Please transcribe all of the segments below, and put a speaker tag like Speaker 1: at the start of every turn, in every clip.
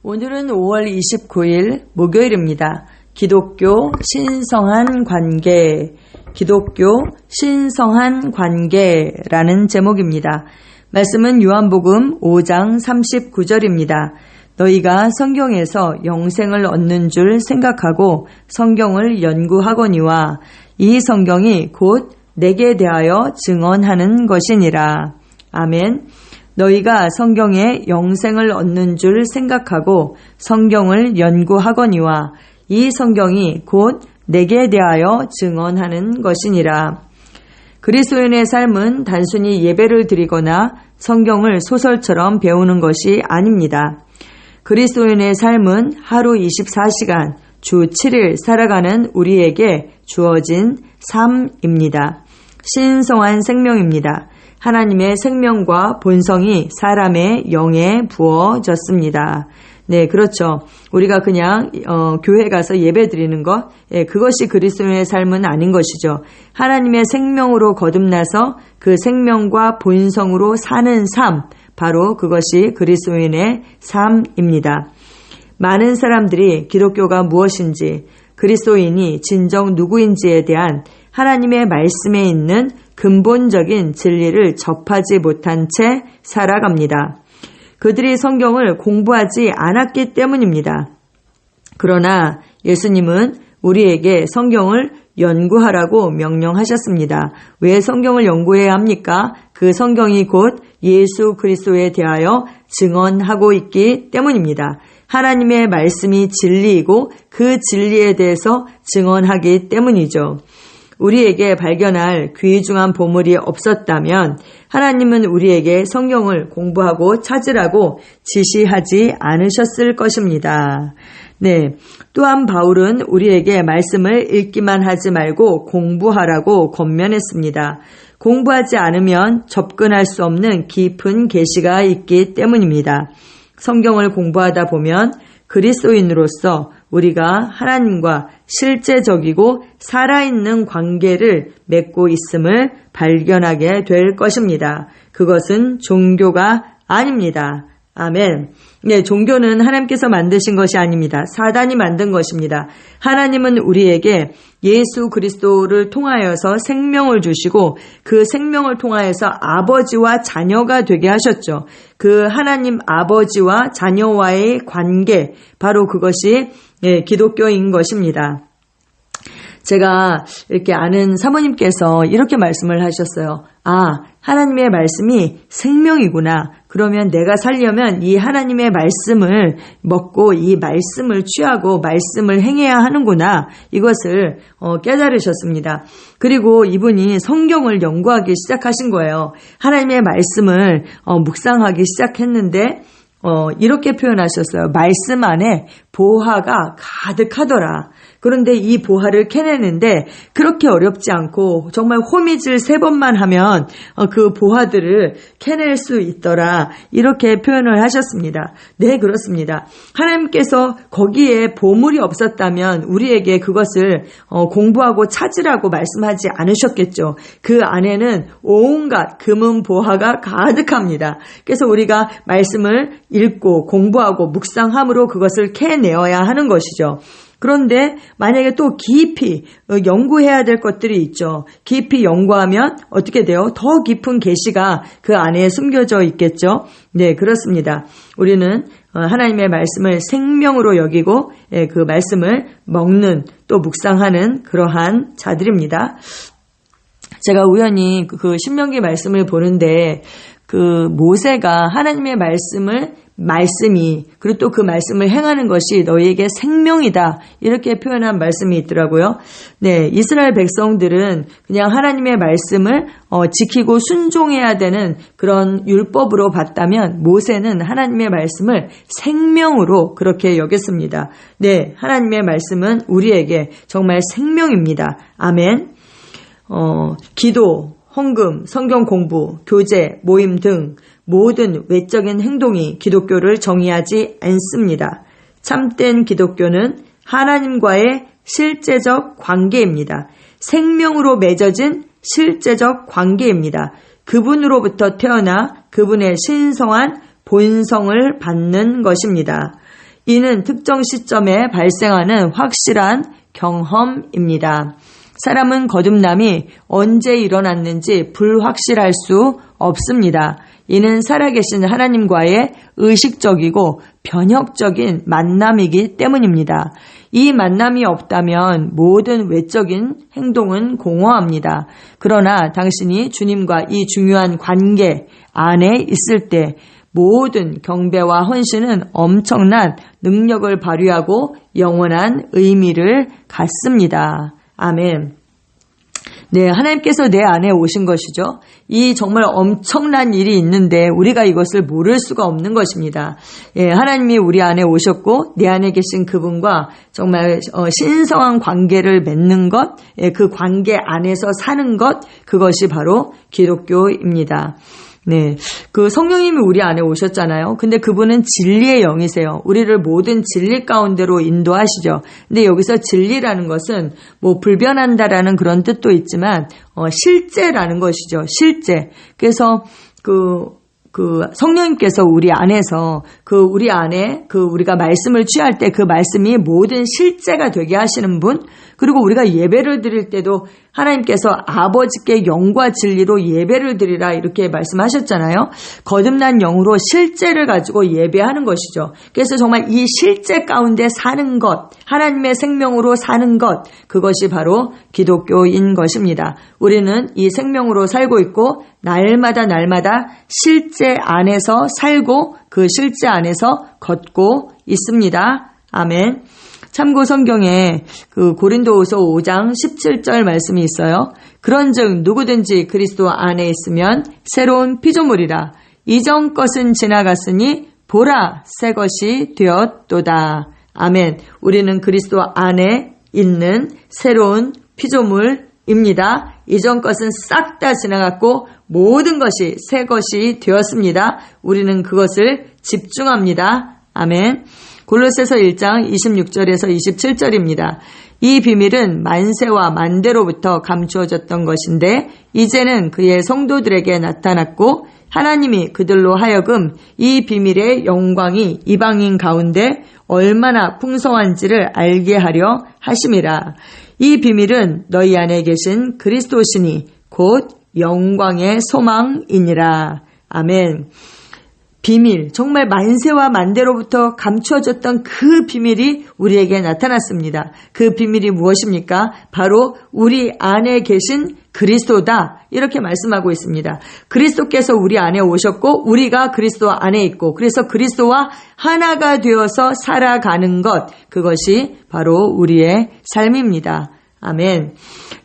Speaker 1: 오늘은 5월 29일 목요일입니다. 기독교 신성한 관계, 기독교 신성한 관계라는 제목입니다. 말씀은 요한복음 5장 39절입니다. 너희가 성경에서 영생을 얻는 줄 생각하고 성경을 연구하거니와 이 성경이 곧 내게 대하여 증언하는 것이니라. 아멘. 너희가 성경에 영생을 얻는 줄 생각하고 성경을 연구하거니와 이 성경이 곧 내게 대하여 증언하는 것이니라. 그리스도인의 삶은 단순히 예배를 드리거나 성경을 소설처럼 배우는 것이 아닙니다. 그리스도인의 삶은 하루 24시간, 주 7일 살아가는 우리에게 주어진 삶입니다. 신성한 생명입니다. 하나님의 생명과 본성이 사람의 영에 부어졌습니다. 네, 그렇죠. 우리가 그냥 교회 가서 예배 드리는 것, 그것이 그리스도인의 삶은 아닌 것이죠. 하나님의 생명으로 거듭나서 그 생명과 본성으로 사는 삶, 바로 그것이 그리스도인의 삶입니다. 많은 사람들이 기독교가 무엇인지, 그리스도인이 진정 누구인지에 대한 하나님의 말씀에 있는 근본적인 진리를 접하지 못한 채 살아갑니다. 그들이 성경을 공부하지 않았기 때문입니다. 그러나 예수님은 우리에게 성경을 연구하라고 명령하셨습니다. 왜 성경을 연구해야 합니까? 그 성경이 곧 예수 그리스도에 대하여 증언하고 있기 때문입니다. 하나님의 말씀이 진리이고 그 진리에 대해서 증언하기 때문이죠. 우리에게 발견할 귀중한 보물이 없었다면 하나님은 우리에게 성경을 공부하고 찾으라고 지시하지 않으셨을 것입니다. 네, 또한 바울은 우리에게 말씀을 읽기만 하지 말고 공부하라고 권면했습니다. 공부하지 않으면 접근할 수 없는 깊은 계시가 있기 때문입니다. 성경을 공부하다 보면 그리스도인으로서 우리가 하나님과 실제적이고 살아있는 관계를 맺고 있음을 발견하게 될 것입니다. 그것은 종교가 아닙니다. 아멘. 네, 종교는 하나님께서 만드신 것이 아닙니다. 사단이 만든 것입니다. 하나님은 우리에게 예수 그리스도를 통하여서 생명을 주시고 그 생명을 통하여서 아버지와 자녀가 되게 하셨죠. 그 하나님 아버지와 자녀와의 관계, 바로 그것이 기독교인 것입니다. 제가 이렇게 아는 사모님께서 이렇게 말씀을 하셨어요. 하나님의 말씀이 생명이구나. 그러면 내가 살려면 이 하나님의 말씀을 먹고 이 말씀을 취하고 말씀을 행해야 하는구나. 이것을 깨달으셨습니다. 그리고 이분이 성경을 연구하기 시작하신 거예요. 하나님의 말씀을 묵상하기 시작했는데 이렇게 표현하셨어요. 말씀 안에 보화가 가득하더라. 그런데 이 보화를 캐내는데 그렇게 어렵지 않고 정말 호미질 3번만 하면 그 보화들을 캐낼 수 있더라. 이렇게 표현을 하셨습니다. 네, 그렇습니다. 하나님께서 거기에 보물이 없었다면 우리에게 그것을 공부하고 찾으라고 말씀하지 않으셨겠죠. 그 안에는 온갖 금은 보화가 가득합니다. 그래서 우리가 말씀을 읽고 공부하고 묵상함으로 그것을 캐내어야 하는 것이죠. 그런데 만약에 또 깊이 연구해야 될 것들이 있죠. 깊이 연구하면 어떻게 돼요? 더 깊은 계시가 그 안에 숨겨져 있겠죠. 네, 그렇습니다. 우리는 하나님의 말씀을 생명으로 여기고 그 말씀을 먹는 또 묵상하는 그러한 자들입니다. 제가 우연히 그 신명기 말씀을 보는데 그 모세가 하나님의 말씀이 그리고 또 그 말씀을 행하는 것이 너희에게 생명이다. 이렇게 표현한 말씀이 있더라고요. 네, 이스라엘 백성들은 그냥 하나님의 말씀을 지키고 순종해야 되는 그런 율법으로 봤다면 모세는 하나님의 말씀을 생명으로 그렇게 여겼습니다. 네, 하나님의 말씀은 우리에게 정말 생명입니다. 아멘. 기도, 헌금, 성경 공부, 교제, 모임 등 모든 외적인 행동이 기독교를 정의하지 않습니다. 참된 기독교는 하나님과의 실제적 관계입니다. 생명으로 맺어진 실제적 관계입니다. 그분으로부터 태어나 그분의 신성한 본성을 받는 것입니다. 이는 특정 시점에 발생하는 확실한 경험입니다. 사람은 거듭남이 언제 일어났는지 불확실할 수 없습니다. 이는 살아계신 하나님과의 의식적이고 변혁적인 만남이기 때문입니다. 이 만남이 없다면 모든 외적인 행동은 공허합니다. 그러나 당신이 주님과 이 중요한 관계 안에 있을 때 모든 경배와 헌신은 엄청난 능력을 발휘하고 영원한 의미를 갖습니다. 아멘. 네, 하나님께서 내 안에 오신 것이죠. 이 정말 엄청난 일이 있는데 우리가 이것을 모를 수가 없는 것입니다. 예, 하나님이 우리 안에 오셨고 내 안에 계신 그분과 정말 신성한 관계를 맺는 것, 예, 그 관계 안에서 사는 것, 그것이 바로 기독교입니다. 네, 그 성령님이 우리 안에 오셨잖아요. 근데 그분은 진리의 영이세요. 우리를 모든 진리 가운데로 인도하시죠. 근데 여기서 진리라는 것은 뭐 불변한다라는 그런 뜻도 있지만 실제라는 것이죠. 실제. 그래서 그 성령님께서 우리 안에서 우리 안에 우리가 말씀을 취할 때 그 말씀이 모든 실제가 되게 하시는 분, 그리고 우리가 예배를 드릴 때도 하나님께서 아버지께 영과 진리로 예배를 드리라 이렇게 말씀하셨잖아요. 거듭난 영으로 실제를 가지고 예배하는 것이죠. 그래서 정말 이 실제 가운데 사는 것, 하나님의 생명으로 사는 것, 그것이 바로 기독교인 것입니다. 우리는 이 생명으로 살고 있고 날마다 실제 안에서 살고 그 실제 안에서 걷고 있습니다. 아멘. 참고 성경에 고린도후서 5장 17절 말씀이 있어요. 그런즉 누구든지 그리스도 안에 있으면 새로운 피조물이라. 이전 것은 지나갔으니 보라 새 것이 되었도다. 아멘. 우리는 그리스도 안에 있는 새로운 피조물입니다. 이전 것은 싹 다 지나갔고 모든 것이 새 것이 되었습니다. 우리는 그것을 집중합니다. 아멘. 골로새서 1장 26절에서 27절입니다. 이 비밀은 만세와 만대로부터 감추어졌던 것인데 이제는 그의 성도들에게 나타났고 하나님이 그들로 하여금 이 비밀의 영광이 이방인 가운데 얼마나 풍성한지를 알게 하려 하심이라. 이 비밀은 너희 안에 계신 그리스도시니 곧 영광의 소망이니라. 아멘. 비밀, 정말 만세와 만대로부터 감추어졌던 그 비밀이 우리에게 나타났습니다. 그 비밀이 무엇입니까? 바로 우리 안에 계신 그리스도다. 이렇게 말씀하고 있습니다. 그리스도께서 우리 안에 오셨고 우리가 그리스도 안에 있고 그래서 그리스도와 하나가 되어서 살아가는 것, 그것이 바로 우리의 삶입니다. 아멘.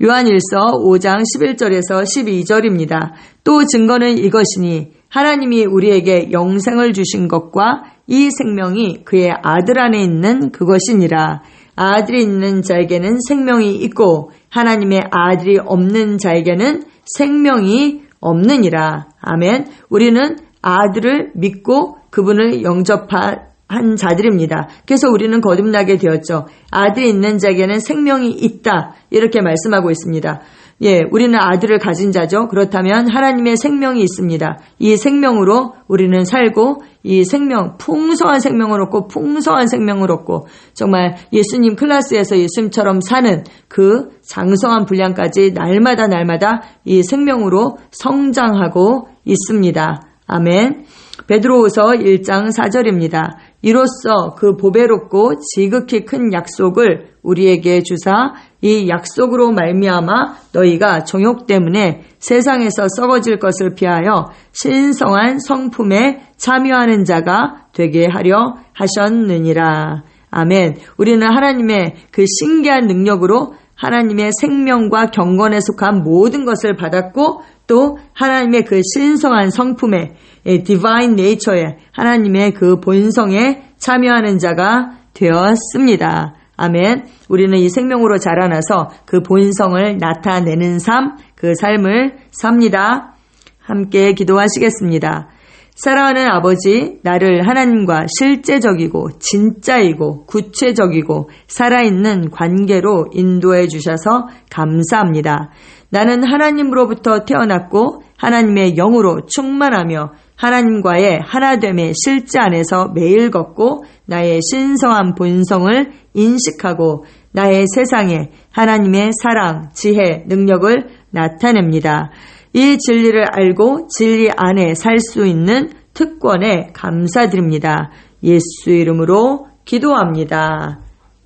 Speaker 1: 요한일서 5장 11절에서 12절입니다. 또 증거는 이것이니 하나님이 우리에게 영생을 주신 것과 이 생명이 그의 아들 안에 있는 그것이니라. 아들이 있는 자에게는 생명이 있고 하나님의 아들이 없는 자에게는 생명이 없느니라. 아멘. 우리는 아들을 믿고 그분을 영접한 자들입니다. 그래서 우리는 거듭나게 되었죠. 아들이 있는 자에게는 생명이 있다. 이렇게 말씀하고 있습니다. 예, 우리는 아들을 가진 자죠. 그렇다면 하나님의 생명이 있습니다. 이 생명으로 우리는 살고 이 생명, 풍성한 생명을 얻고 풍성한 생명을 얻고 정말 예수님 클래스에서 예수님처럼 사는 그 장성한 분량까지 날마다 이 생명으로 성장하고 있습니다. 아멘. 베드로후서 1장 4절입니다. 이로써 그 보배롭고 지극히 큰 약속을 우리에게 주사 이 약속으로 말미암아 너희가 정욕 때문에 세상에서 썩어질 것을 피하여 신성한 성품에 참여하는 자가 되게 하려 하셨느니라. 아멘. 우리는 하나님의 그 신기한 능력으로 하나님의 생명과 경건에 속한 모든 것을 받았고 또 하나님의 그 신성한 성품에 divine nature에 하나님의 그 본성에 참여하는 자가 되었습니다. 아멘. 우리는 이 생명으로 자라나서 그 본성을 나타내는 삶, 그 삶을 삽니다. 함께 기도하시겠습니다. 사랑하는 아버지, 나를 하나님과 실제적이고 진짜이고 구체적이고 살아있는 관계로 인도해 주셔서 감사합니다. 나는 하나님으로부터 태어났고 하나님의 영으로 충만하며 하나님과의 하나됨의 실제 안에서 매일 걷고 나의 신성한 본성을 인식하고 나의 세상에 하나님의 사랑, 지혜, 능력을 나타냅니다. 이 진리를 알고 진리 안에 살 수 있는 특권에 감사드립니다. 예수 이름으로 기도합니다.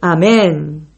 Speaker 1: 아멘.